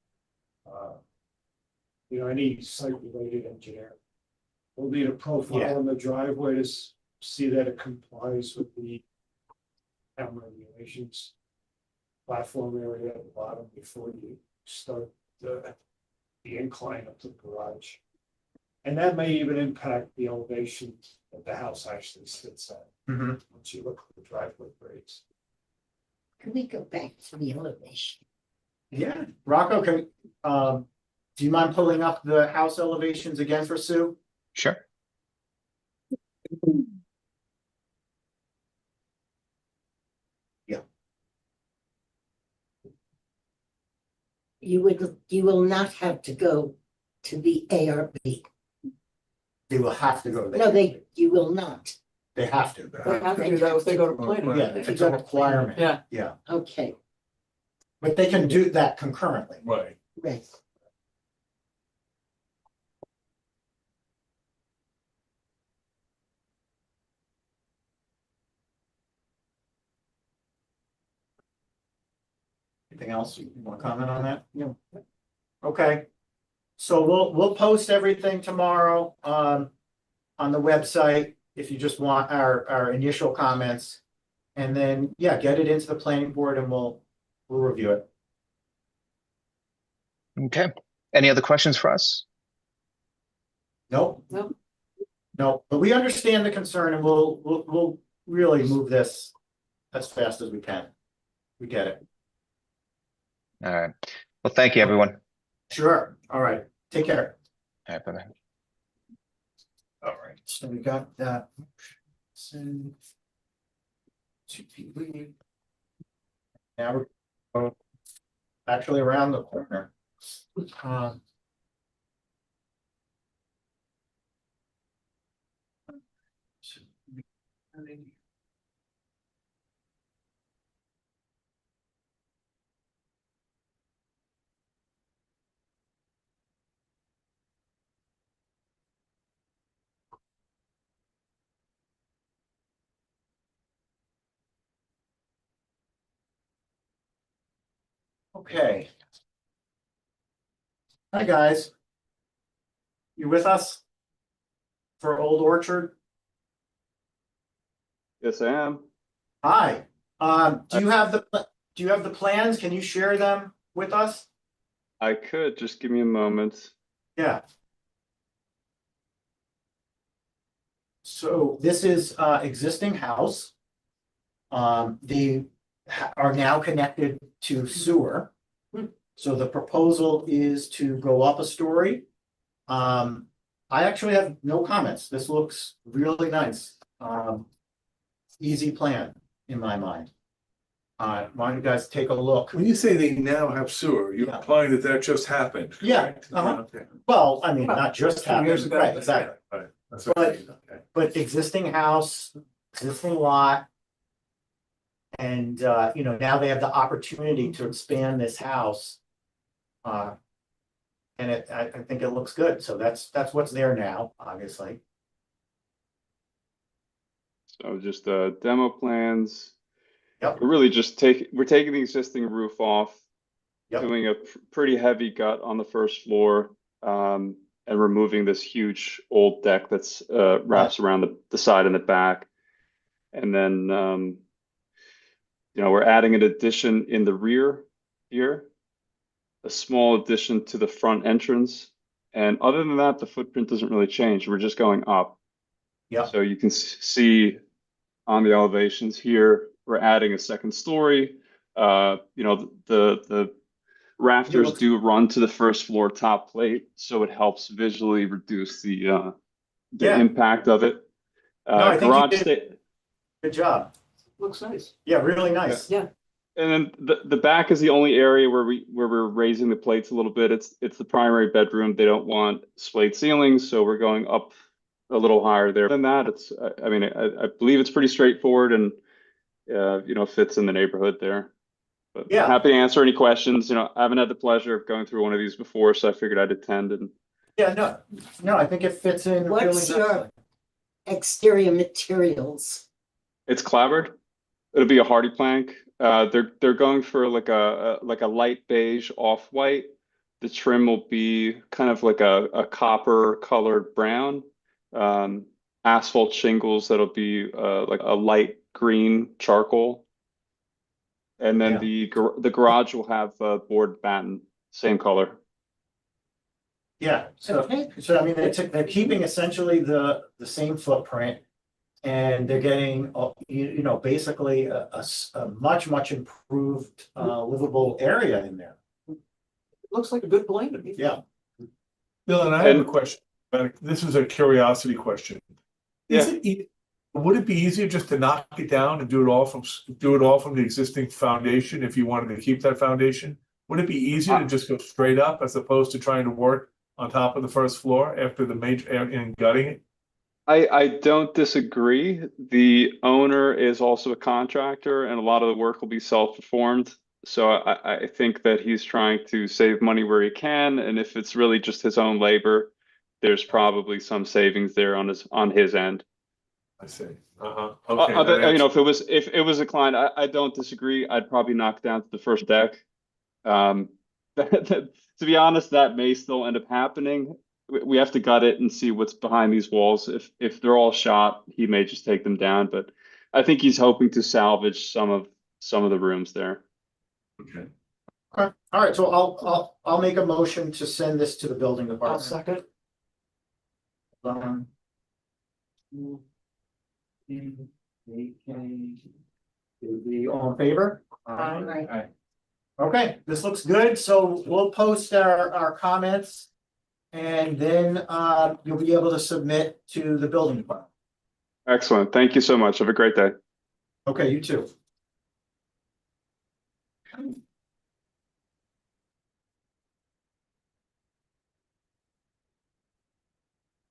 You know, any site-related engineering. We'll need a Yeah. profile in the driveway to see that it complies with the town regulations. Platform area at the bottom before you start the incline up to the garage. And that may even impact the elevation that the house actually sits at, mhm. once you look at the driveway grades. Can we go back to the elevation? Yeah, Rocco, do you mind pulling up the house elevations again for Sue? Sure. You will not have to go to the ARB. They will have to go there. No, you will not. They have to. They have to do that if they go to planning. Yeah, it's a requirement. Yeah. Yeah, Okay, but they can do that concurrently. Right. right. Anything else you want to comment on that? No. Okay. So we'll post everything tomorrow, on the website, if you just want our initial comments. And then, yeah, get it into the planning board and we'll review it. Okay. Any other questions for us? Nope. Nope. No, but we understand the concern and we'll really move this as fast as we can. We get it. All right. Well, thank you, everyone. Sure. All right. Take care. All right, bye-bye. All right. So we got that. Now we're actually around the corner. Okay. Hi, guys. You with us? For Old Orchard? Yes, I am. Hi. Do you have the plans? Can you share them with us? I could, just give me a moment. Yeah. So this is existing house. They are now connected to sewer. So the proposal is to go up a story. I actually have no comments. This looks really nice. Easy plan in my mind. Why don't you guys take a look? When you say they now have sewer, you're Yeah. implying that that just happened. Yeah, correct? uh-huh. Okay. Well, I mean, not just 2 years happened, ago. right, exactly. Right, that's what I mean, okay. But existing house, existing lot. And now they have the opportunity to expand this house. And I think it looks good, so that's what's there now, obviously. So just demo plans. Yep. We're really just we're taking the existing roof off. Yep. Doing a pretty heavy gut on the first floor, and removing this huge old deck that's wraps around the side and the back. And then we're adding an addition in the rear here, a small addition to the front entrance. And other than that, the footprint doesn't really change. We're just going up. Yeah. So you can see on the elevations here, we're adding a second story. The rafters looks- do run to the first floor top plate, so it helps visually reduce the Yeah. impact of it. No, I think you Garage did- sta- Good job. Looks nice. Yeah, really nice. Yeah. And then the back is the only area where we're raising the plates a little bit. It's the primary bedroom. They don't want slate ceilings, so we're going up a little higher there than that. I mean, I believe it's pretty straightforward and fits in the neighborhood there. But Yeah. happy to answer any questions. I haven't had the pleasure of going through one of these before, so I figured I'd attend. And Yeah, no, I think it fits in. really What's your- nicely. Exterior materials. it's clapboard. It'll be a hardy plank. They're going for like a light beige off white. The trim will be kind of like a copper colored brown. Asphalt shingles that'll be like a light green charcoal. And then Yeah. the garage will have board batten, same color. Yeah, so I mean, they're keeping essentially the same footprint. And they're getting, basically a much improved livable area in there. Looks like a good blend to me. Yeah. Bill, and I have a And- question. This is a curiosity question. Would it be easier just to knock it down and do it all from the existing foundation if you wanted to keep that foundation? Would it be easier to just go straight up as opposed to trying to work on top of the first floor after the major and gutting it? I don't disagree. The owner is also a contractor and a lot of the work will be self-performed. So I think that he's trying to save money where he can. And if it's really just his own labor, there's probably some savings there on his end. I see. Okay. If it was a client, I don't disagree. I'd probably knock down to the first deck. To be honest, that may still end up happening. We have to gut it and see what's behind these walls. If they're all shot, he may just take them down. But I think he's hoping to salvage some of the rooms there. Okay. Okay, all right, so I'll make a motion to send this to the building I'll department. second. Be all in favor? Aye. Okay, this looks good, so we'll post our comments. And then you'll be able to submit to the building department. Excellent. Thank you so much. Have a great day. Okay, you too.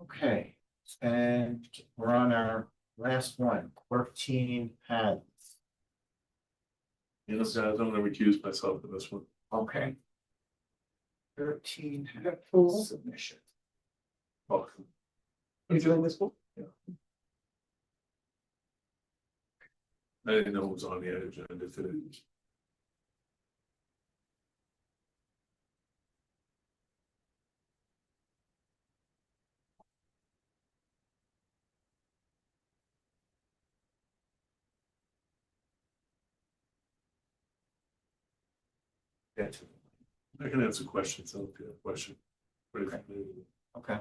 Okay, and we're on our last one, 14 pads. Yes, guys, I'm gonna recuse myself in this one. Okay. 13 had submission. Oh, You doing this one? I didn't know it was on the agenda today. Yeah. I can answer questions. I'll do a question. Okay. Okay.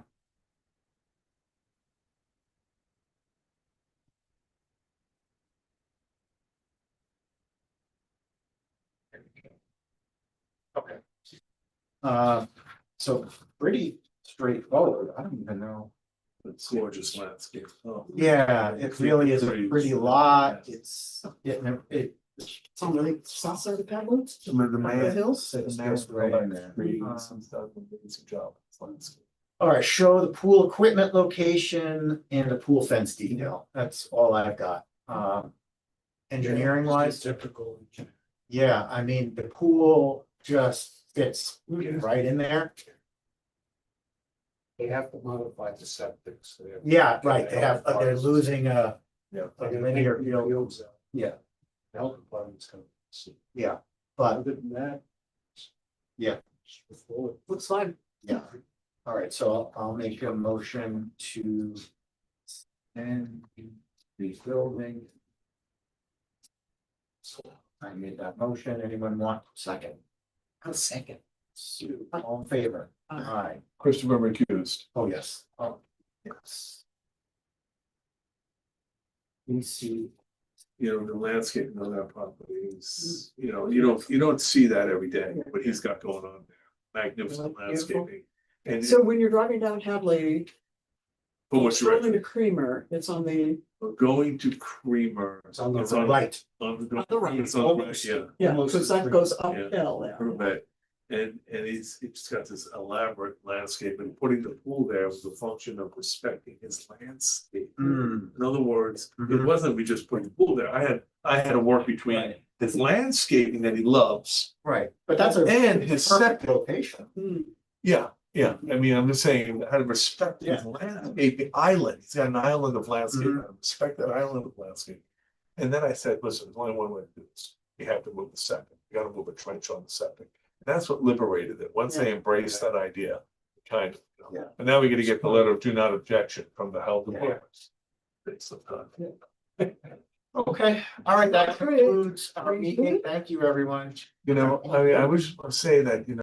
Okay. So pretty straightforward. I don't even know. It's gorgeous landscape. Oh. Yeah, it really is a pretty lot. It's It's on the south side of Pablo. The the man, hills. the man's right in there. Some stuff, amazing job. It's landscape. All right, show the pool equipment location and the pool fence detail. That's all I've got. Engineering wise, Typical. yeah, I mean, the pool just fits right in there. They have to modify the septics. Yeah, right, they're losing a Yeah. linear field. Fields out. Yeah, The health department's gonna see. yeah, but, Other than that. Yeah. Straightforward. Looks fine. yeah. All right, so I'll make a motion to send the building. So I made that motion. Anyone want second? I'll second. Sue, all in favor? Aye. Christopher recused. Oh, yes. Oh, yes. We see the landscaping on that property is, you don't see that every day, what he's got going on there. Magnificent Beautiful. landscaping. And So when you're driving down Hadley, for what's going to right, Creamer, it's on the, going to Creamer. It's on the right. On the On the right. It's on the right, yeah. yeah, Almost because to that Creamer. goes uphill there. Right. And it's got this elaborate landscape, and putting the pool there was a function of respecting his landscape. Mm. In other words, it Mhm. wasn't we just put the pool there. I had to work between Right. his landscaping that he loves. Right, but that's a And his perfect septic. location. Yeah, I mean, I'm just saying, I had to respect his landscaping island. He's got an island of landscape. I respect that island of landscape. And then I said, listen, there's only one way to do this. You have to move the septic. You gotta move a trench on the septic. And that's what liberated it. Once they embraced that idea, kind of. Yeah. And now we gotta get the letter of do not objection from the health department. Takes some time. Okay, all right, that concludes our meeting. Thank you, everyone. I mean, I wish I'd say that,